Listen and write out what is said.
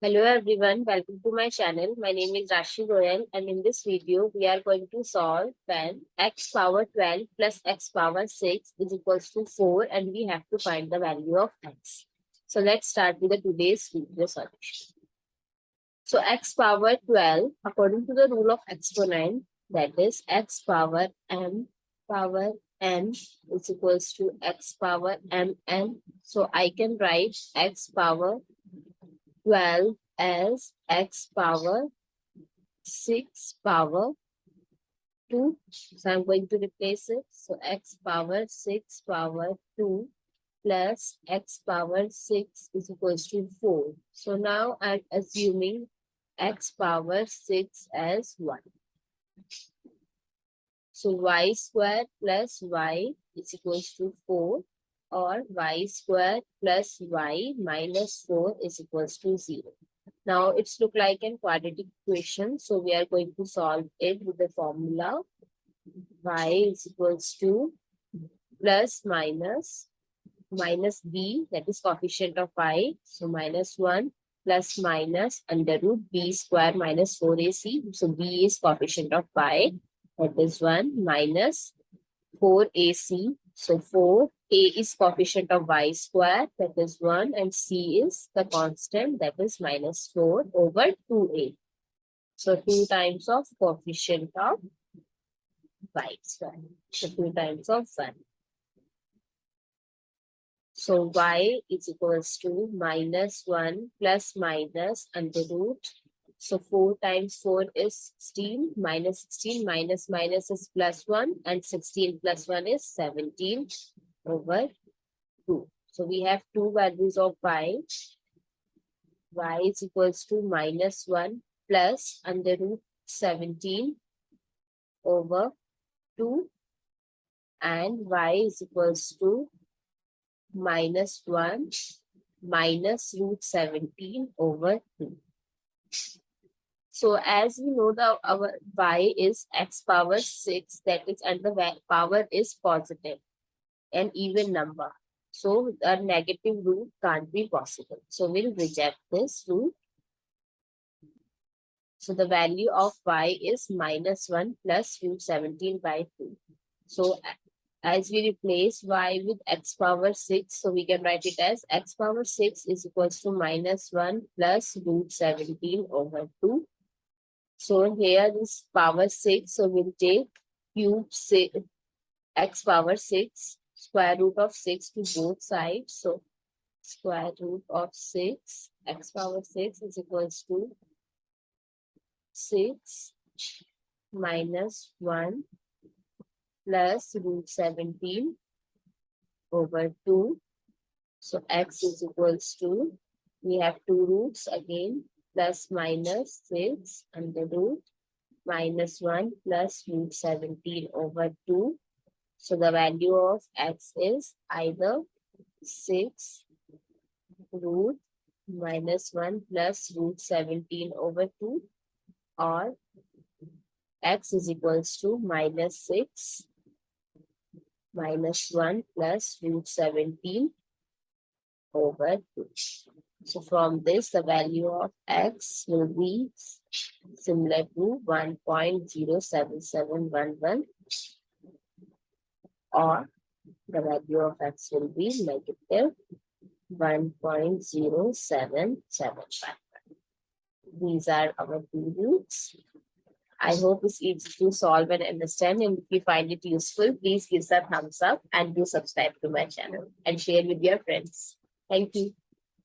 Hello everyone, welcome to my channel. My name is Rashi Goel and in this video we are going to solve when x power 12 plus x power 6 is equals to 4 and we have to find the value of x. So let's start with the today's video solution. So x power 12 according to the rule of exponent, that is x power n is equals to x power mn. So I can write x power 12 as x power 6 power 2. So I'm going to replace it. So x power 6 power 2 plus x power 6 is equals to 4. So now I'm assuming x power 6 as 1. So y square plus y is equals to 4. Or y square plus y minus 4 is equals to 0. Now it's look like a quadratic equation. So we are going to solve it with the formula y is equals to plus minus b, that is coefficient of y. So minus 1 plus minus under root b square minus 4ac. So b is coefficient of y, that is 1 minus 4ac. So 4a is coefficient of y square, that is 1, and c is the constant, that is minus 4 over 2a. So 2 times of coefficient of y square. So 2 times of 1. So y is equals to minus 1 plus minus under root. So 4 times 4 is 16, minus 16, minus is plus 1, and 16 plus 1 is 17 over 2. So we have two values of y. Y is equals to minus 1 plus under root 17 over 2, and y is equals to minus 1 minus root 17 over 2. So as we know, our y is x power 6, that is, and the power is positive, an even number. So a negative root can't be possible. So we'll reject this root. So the value of y is minus 1 plus root 17 by 2. So as we replace y with x power 6, so we can write it as x power 6 is equals to minus 1 plus root 17 over 2. So here is power 6. So we'll take cube 6, x power 6, square root of 6 to both sides. So square root of 6, x power 6 is equals to 6 minus 1 plus root 17 over 2. So x is equals to, we have two roots again, plus minus 6 under root minus 1 plus root 17 over 2. So the value of x is either 6 root minus 1 plus root 17 over 2, or x is equals to minus 6 minus 1 plus root 17 over 2. So from this, the value of x will be similar to 1.07711, or the value of x will be negative 1.0775. These are our two roots. I hope it's easy to solve and understand, and if you find it useful, please give a thumbs up and do subscribe to my channel and share with your friends. Thank you.